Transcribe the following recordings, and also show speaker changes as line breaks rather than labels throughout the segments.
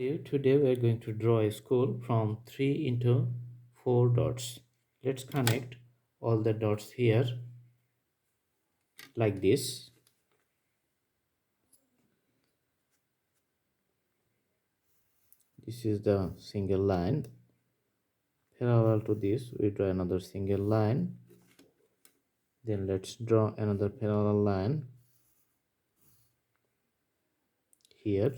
Today we are going to draw a school from 3 into 4 dots. Let's connect all the dots here like this. This is the single line. Parallel to this, we draw another single line. Then let's draw another parallel line here,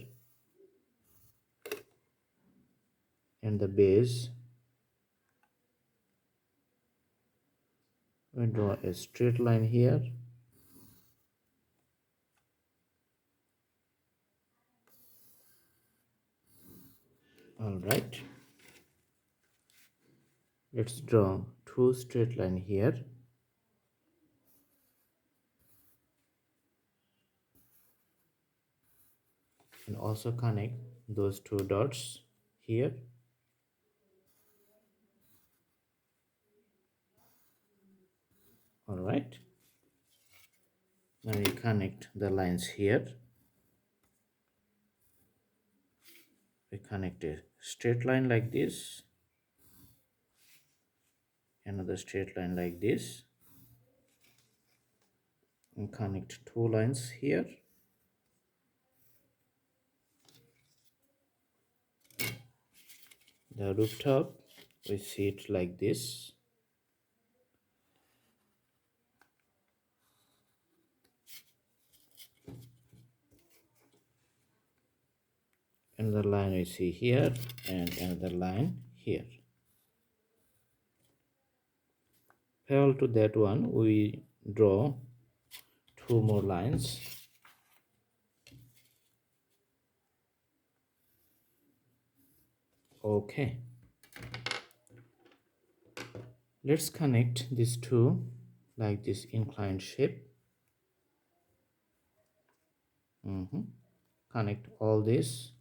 and the base. We draw a straight line here. All right. Let's draw two straight line here. And also connect those two dots here. All right. Now we connect the lines here. We connect a straight line like this, another straight line like this, and connect two lines here. The rooftop, we see it like this. Another line we see here, and another line here. Parallel to that one, we draw two more lines. Okay. Let's connect these two like this inclined shape. Connect all this,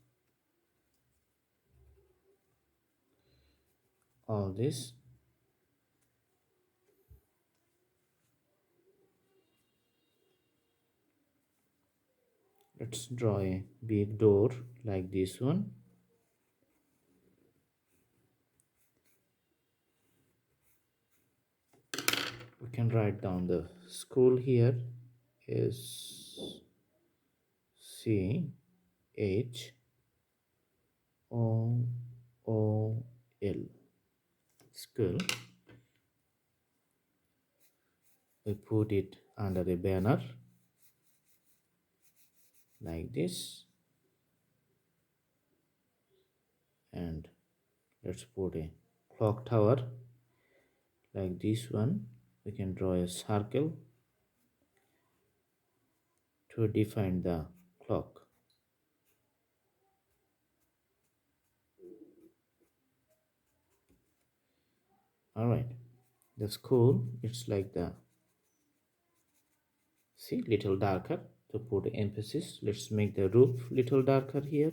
all this. Let's draw a big door like this one. We can write down the school here is School. School. We put it under a banner like this, and let's put a clock tower like this one. We can draw a circle to define the clock. All right, the school, it's like the, see, little darker to put emphasis. Let's make the roof little darker here.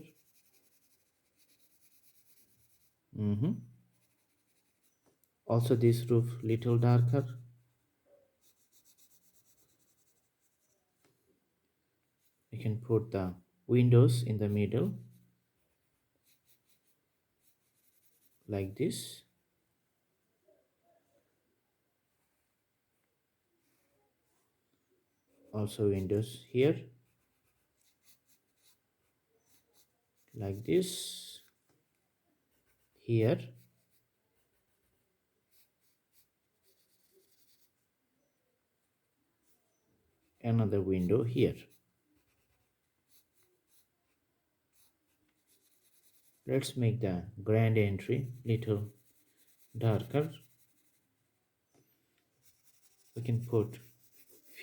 Also this roof little darker. We can put the windows in the middle like this. Also windows here like this. Here another window here. Let's make the grand entry little darker. We can put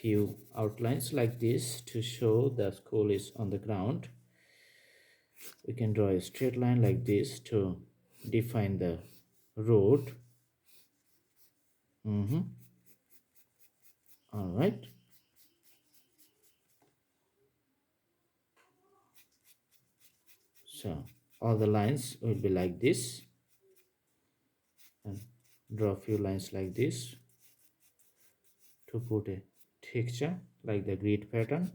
few outlines like this to show the school is on the ground. We can draw a straight line like this to define the road. All right. So all the lines will be like this, and draw a few lines like this to put a texture like the grid pattern.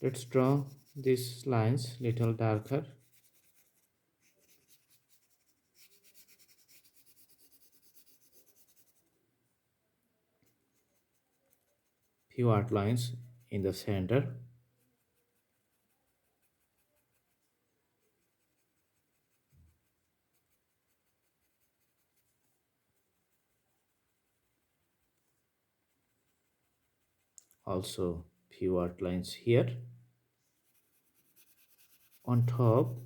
Let's draw these lines little darker. Few outlines in the center. Also few outlines here. On top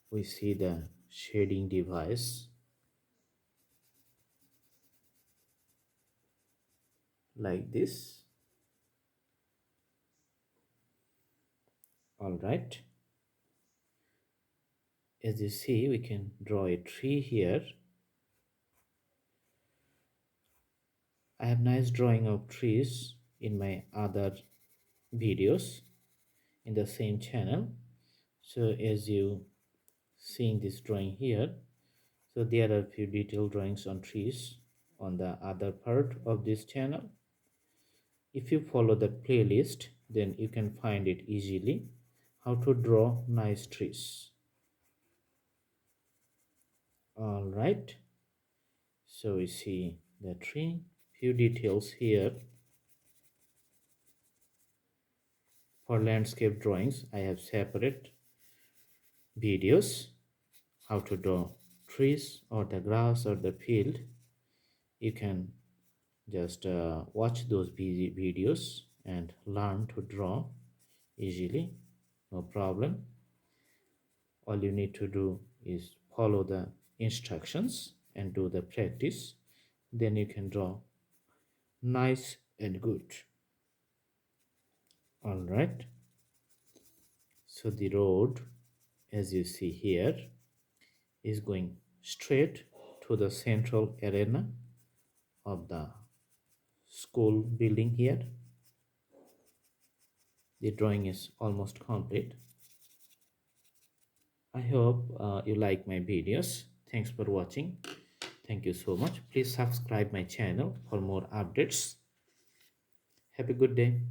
we see the shading device like this. All right, as you see, we can draw a tree here. I have nice drawing of trees in my other videos in the same channel. So as you seeing this drawing here, so there are few detailed drawings on trees on the other part of this channel. If you follow the playlist, then you can find it easily how to draw nice trees. All right, so we see the tree, few details here. For landscape drawings, I have separate videos how to draw trees or the grass or the field. You can just watch those videos and learn to draw easily, no problem. All you need to do is follow the instructions and do the practice, then you can draw nice and good. All right, so the road, as you see here, is going straight to the central arena of the school building here. The drawing is almost complete. I hope you like my videos. Thanks for watching. Thank you so much. Please subscribe my channel for more updates. Have a good day.